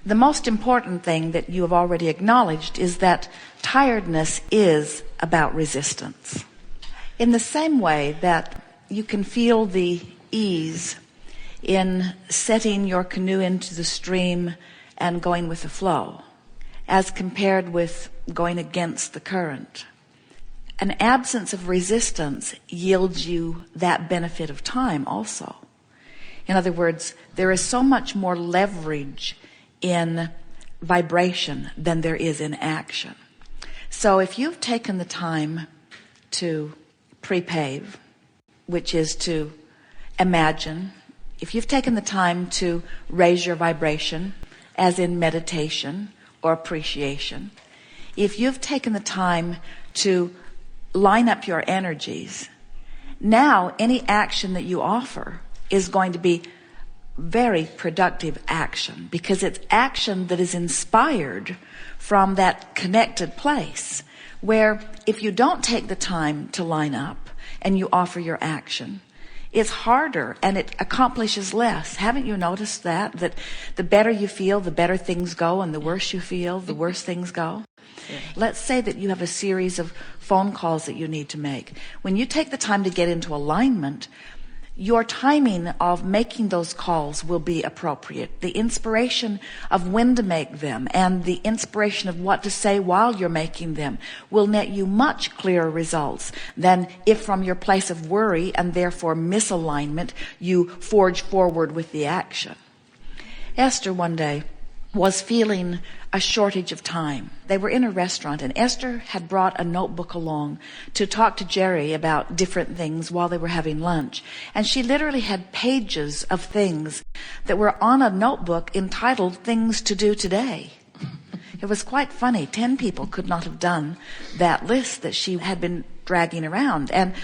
The most important thing that you have already acknowledged is that tiredness is about resistance. In the same way that you can feel the ease in setting your canoe into the stream and going with the flow, as compared with going against the current. An absence of resistance yields you that benefit of time also. In other words, there is so much more leverage in vibration than there is in action. So if you've taken the time to pre-pave, which is to imagine, if you've taken the time to raise your vibration, as in meditation or appreciation, if you've taken the time to line up your energies, now any action that you offer is going to be very productive action, because it's action that is inspired from that connected place, where if you don't take the time to line up and you offer your action, it's harder and it accomplishes less. Haven't you noticed that the better you feel, the better things go, and the worse you feel, the worse things go? Yeah. Let's say that you have a series of phone calls that you need to make. When you take the time to get into alignment, your timing of making those calls will be appropriate. The inspiration of when to make them and the inspiration of what to say while you're making them will net you much clearer results than if from your place of worry and therefore misalignment you forge forward with the action. Esther one day was feeling a shortage of time. They were in a restaurant, and Esther had brought a notebook along to talk to Jerry about different things while they were having lunch. And she literally had pages of things that were on a notebook entitled Things to Do Today. It was quite funny. 10 people could not have done that list that she had been dragging around. And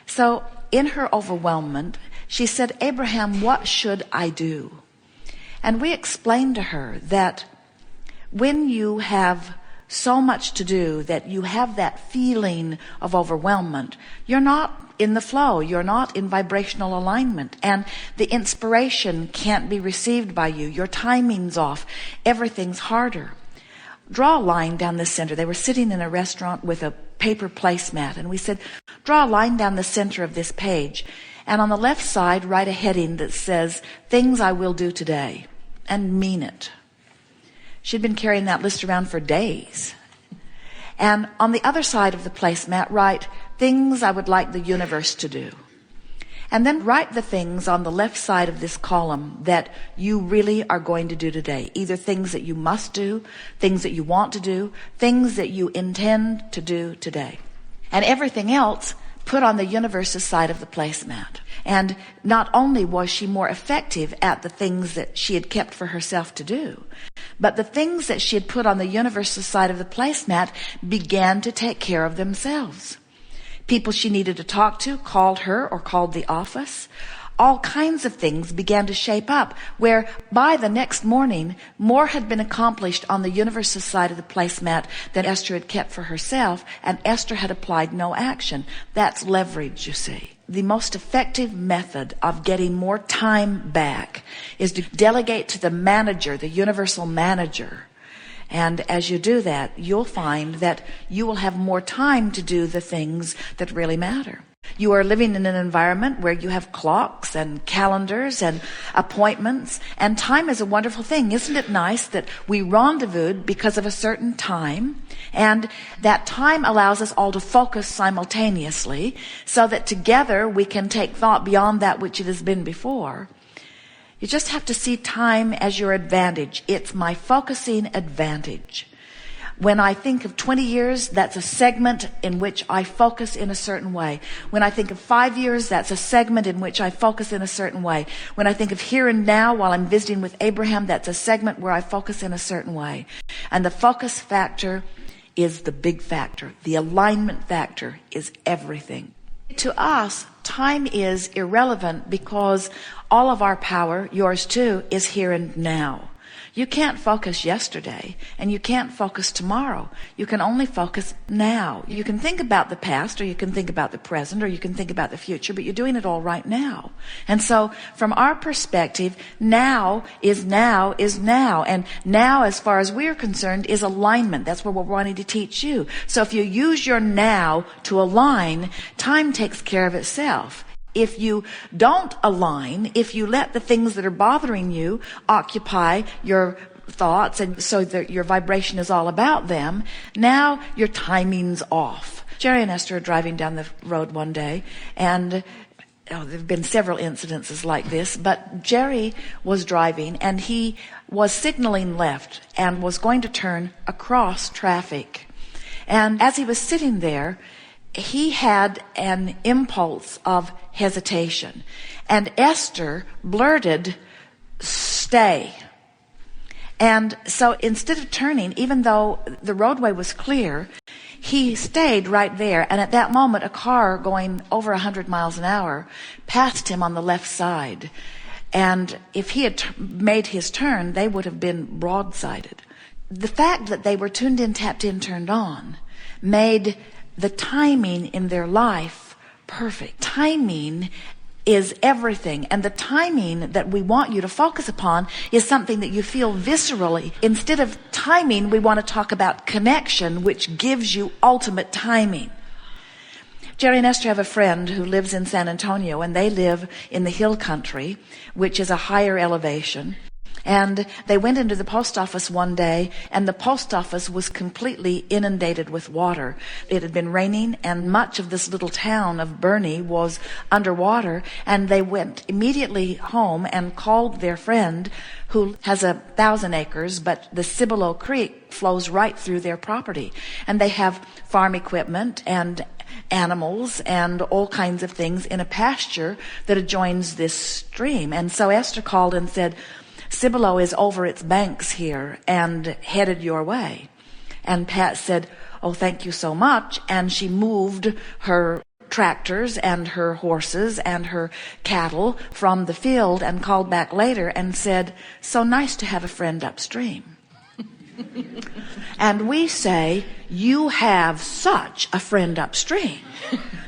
so in her overwhelmment, she said, "Abraham, what should I do?" And we explained to her that when you have so much to do, that you have that feeling of overwhelmment, you're not in the flow, you're not in vibrational alignment, and the inspiration can't be received by you. Your timing's off. Everything's harder. Draw a line down the center. They were sitting in a restaurant with a paper placemat, and we said, draw a line down the center of this page, and on the left side, write a heading that says, "Things I will do today," and mean it. She'd been carrying that list around for days. And on the other side of the placemat, write, "Things I would like the universe to do." And then write the things on the left side of this column that you really are going to do today. Either things that you must do, things that you want to do, things that you intend to do today. And everything else put on the universe's side of the placemat. And not only was she more effective at the things that she had kept for herself to do, but the things that she had put on the universe's side of the placemat began to take care of themselves. People she needed to talk to called her or called the office. All kinds of things began to shape up, where by the next morning, more had been accomplished on the universe's side of the placemat than Esther had kept for herself, and Esther had applied no action. That's leverage, you see. The most effective method of getting more time back is to delegate to the manager, the universal manager. And as you do that, you'll find that you will have more time to do the things that really matter. You are living in an environment where you have clocks and calendars and appointments, and time is a wonderful thing. Isn't it nice that we rendezvoused because of a certain time, and that time allows us all to focus simultaneously so that together we can take thought beyond that which it has been before? You just have to see time as your advantage. It's my focusing advantage. When I think of 20 years, that's a segment in which I focus in a certain way. When I think of 5 years, that's a segment in which I focus in a certain way. When I think of here and now while I'm visiting with Abraham, that's a segment where I focus in a certain way. And the focus factor is the big factor. The alignment factor is everything. To us, time is irrelevant because all of our power, yours too, is here and now. You can't focus yesterday, and you can't focus tomorrow. You can only focus now. You can think about the past, or you can think about the present, or you can think about the future, but you're doing it all right now. And so, from our perspective, now is now is now. And now, as far as we're concerned, is alignment. That's what we're wanting to teach you. So if you use your now to align, time takes care of itself. If you don't align, if you let the things that are bothering you occupy your thoughts, and so that your vibration is all about them, now your timing's off. Jerry and Esther are driving down the road one day, and there have been several incidences like this, but Jerry was driving, and he was signaling left and was going to turn across traffic. And as he was sitting there, he had an impulse of hesitation. And Esther blurted, "Stay." And so instead of turning, even though the roadway was clear, he stayed right there. And at that moment, a car going over 100 miles an hour passed him on the left side. And if he had made his turn, they would have been broadsided. The fact that they were tuned in, tapped in, turned on, made the timing in their life perfect. Timing is everything, and the timing that we want you to focus upon is something that you feel viscerally. Instead of timing, we want to talk about connection, which gives you ultimate timing. Jerry and Esther have a friend who lives in San Antonio, and they live in the hill country, which is a higher elevation. And they went into the post office one day, and the post office was completely inundated with water. It had been raining, and much of this little town of Bernie was underwater. And they went immediately home and called their friend, who has 1,000 acres, but the Cibolo Creek flows right through their property. And they have farm equipment and animals and all kinds of things in a pasture that adjoins this stream. And so Esther called and said, "Cibolo is over its banks here and headed your way." And Pat said, "Oh, thank you so much." And she moved her tractors and her horses and her cattle from the field and called back later and said, "So nice to have a friend upstream." And we say, you have such a friend upstream.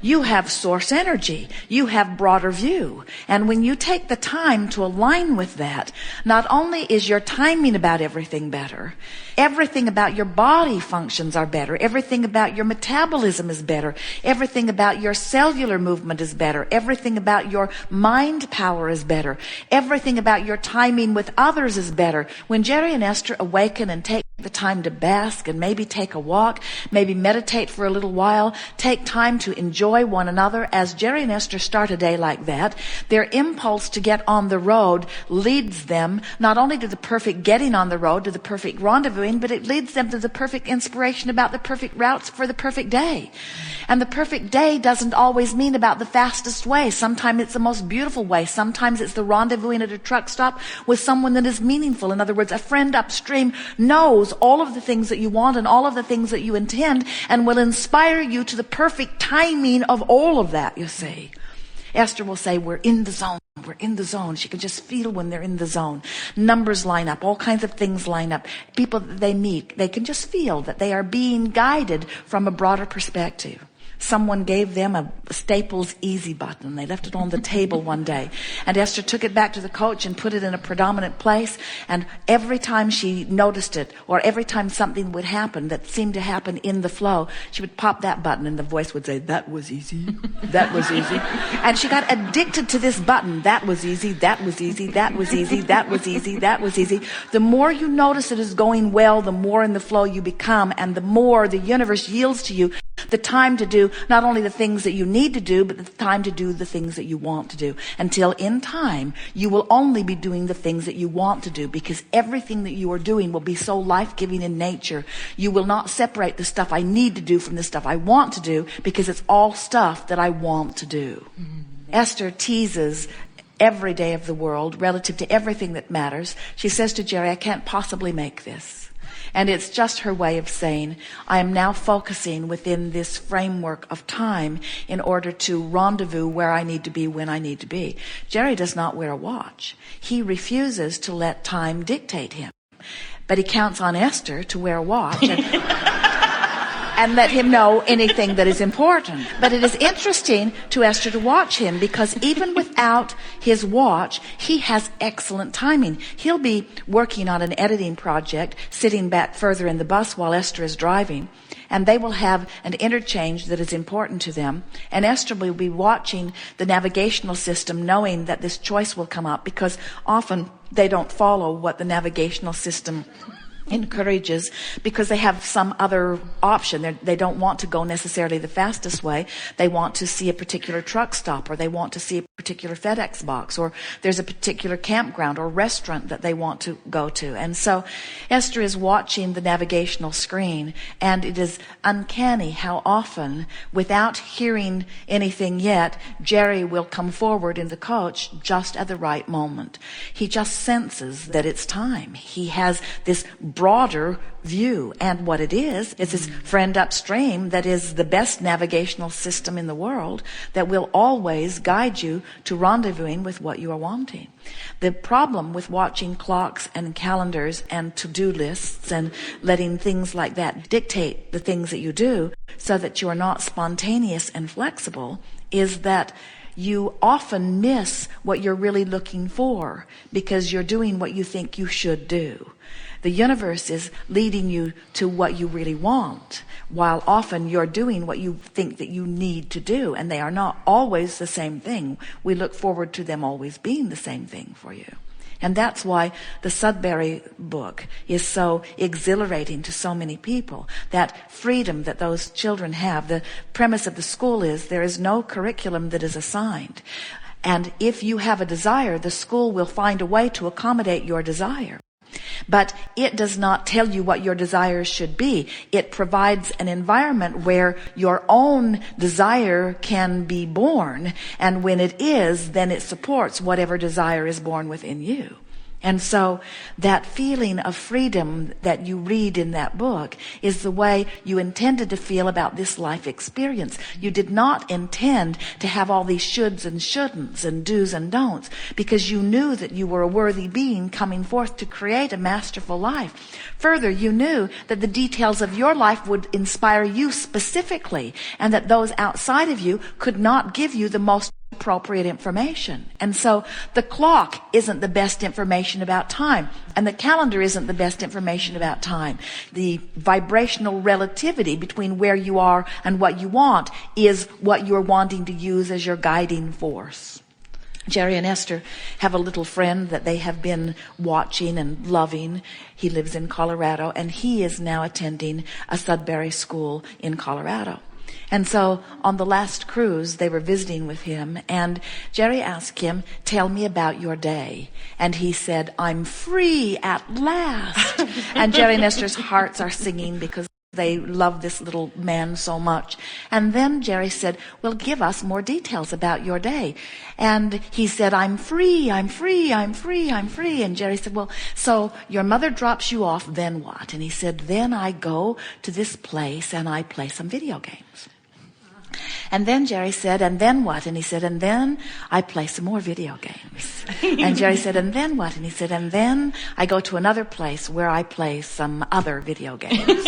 You have source energy. You have broader view. And when you take the time to align with that, not only is your timing about everything better, everything about your body functions are better. Everything about your metabolism is better. Everything about your cellular movement is better. Everything about your mind power is better. Everything about your timing with others is better. When Jerry and Esther awaken and take the time to bask and maybe take a walk, maybe meditate for a little while, take time to enjoy one another. As Jerry and Esther start a day like that, their impulse to get on the road leads them not only to the perfect getting on the road, to the perfect rendezvousing, but it leads them to the perfect inspiration about the perfect routes for the perfect day. And the perfect day doesn't always mean about the fastest way. Sometimes it's the most beautiful way. Sometimes it's the rendezvousing at a truck stop with someone that is meaningful. In other words, a friend upstream knows all of the things that you want and all of the things that you intend and will inspire you to the perfect timing of all of that, you see. Esther will say, "We're in the zone. We're in the zone." She can just feel when they're in the zone. Numbers line up. All kinds of things line up. People that they meet, they can just feel that they are being guided from a broader perspective. Someone gave them a Staples Easy button. They left it on the table one day. And Esther took it back to the coach and put it in a predominant place. And every time she noticed it, or every time something would happen that seemed to happen in the flow, she would pop that button and the voice would say, "That was easy. That was easy." And she got addicted to this button. That was easy. That was easy. That was easy. That was easy. That was easy. The more you notice it is going well, the more in the flow you become, and the more the universe yields to you the time to do not only the things that you need to do, but the time to do the things that you want to do. Until in time, you will only be doing the things that you want to do, because everything that you are doing will be so life-giving in nature. You will not separate the stuff I need to do from the stuff I want to do, because it's all stuff that I want to do. Esther teases every day of the world relative to everything that matters. She says to Jerry, "I can't possibly make this." And it's just her way of saying, I am now focusing within this framework of time in order to rendezvous where I need to be when I need to be. Jerry does not wear a watch. He refuses to let time dictate him. but he counts on Esther to wear a watch and let him know anything that is important. But it is interesting to Esther to watch him, because even without his watch, he has excellent timing. He'll be working on an editing project, sitting back further in the bus while Esther is driving, and they will have an interchange that is important to them. And Esther will be watching the navigational system, knowing that this choice will come up, because often they don't follow what the navigational system encourages, because they have some other option. They don't want to go necessarily the fastest way. They want to see a particular truck stop, or they want to see a particular FedEx box, or there's a particular campground or restaurant that they want to go to. And so Esther is watching the navigational screen, and it is uncanny how often, without hearing anything yet, Jerry will come forward in the coach just at the right moment. He just senses that it's time. He has this broader view, and what it is his friend upstream that is the best navigational system in the world, that will always guide you to rendezvousing with what you are wanting. The problem with watching clocks and calendars and to-do lists and letting things like that dictate the things that you do, so that you are not spontaneous and flexible, is that you often miss what you're really looking for, because you're doing what you think you should do. The universe is leading you to what you really want, while often you're doing what you think that you need to do, and they are not always the same thing. We look forward to them always being the same thing for you. And that's why the Sudbury book is so exhilarating to so many people. That freedom that those children have. The premise of the school is there is no curriculum that is assigned. And if you have a desire, the school will find a way to accommodate your desire. But it does not tell you what your desires should be. It provides an environment where your own desire can be born. And when it is, then it supports whatever desire is born within you. And so that feeling of freedom that you read in that book is the way you intended to feel about this life experience. You did not intend to have all these shoulds and shouldn'ts and do's and don'ts, because you knew that you were a worthy being coming forth to create a masterful life. Further, you knew that the details of your life would inspire you specifically, and that those outside of you could not give you the most appropriate information. And so the clock isn't the best information about time, and the calendar isn't the best information about time. The vibrational relativity between where you are and what you want is what you're wanting to use as your guiding force. Jerry and Esther have a little friend that they have been watching and loving. He lives in Colorado, and he is now attending a Sudbury school in Colorado. And so on the last cruise, they were visiting with him, and Jerry asked him, "Tell me about your day." And he said, "I'm free at last." And Jerry and Esther's hearts are singing because they love this little man so much. And then Jerry said, "Well, give us more details about your day." And he said, I'm free. And Jerry said, "Well, so your mother drops you off, then what?" And he said, "Then I go to this place and I play some video games." And then Jerry said, "And then what?" And he said, "And then I play some more video games." And Jerry said, "And then what?" And he said, "And then I go to another place where I play some other video games."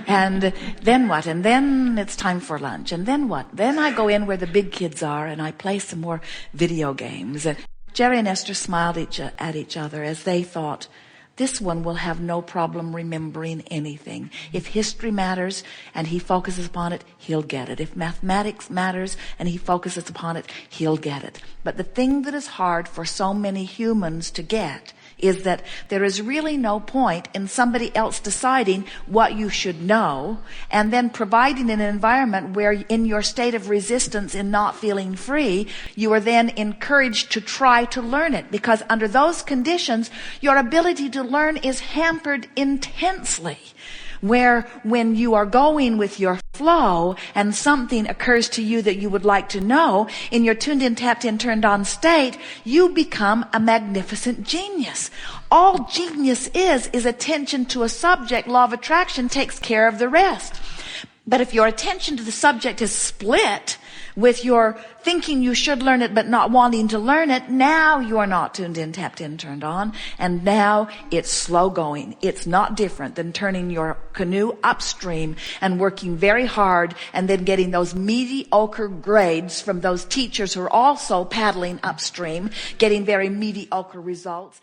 And then what? And then it's time for lunch. And then what? Then I go in where the big kids are and I play some more video games. And Jerry and Esther smiled at each other as they thought, this one will have no problem remembering anything. If history matters and he focuses upon it, he'll get it. If mathematics matters and he focuses upon it, he'll get it. But the thing that is hard for so many humans to get is that there is really no point in somebody else deciding what you should know and then providing an environment where in your state of resistance in not feeling free, you are then encouraged to try to learn it, because under those conditions, your ability to learn is hampered intensely. Where when you are going with your flow and something occurs to you that you would like to know, in your tuned in, tapped in, turned on state, you become a magnificent genius. All genius is attention to a subject. Law of attraction takes care of the rest. But if your attention to the subject is split with your thinking you should learn it but not wanting to learn it, now you are not tuned in, tapped in, turned on, and now it's slow going. It's not different than turning your canoe upstream and working very hard and then getting those mediocre grades from those teachers who are also paddling upstream, getting very mediocre results.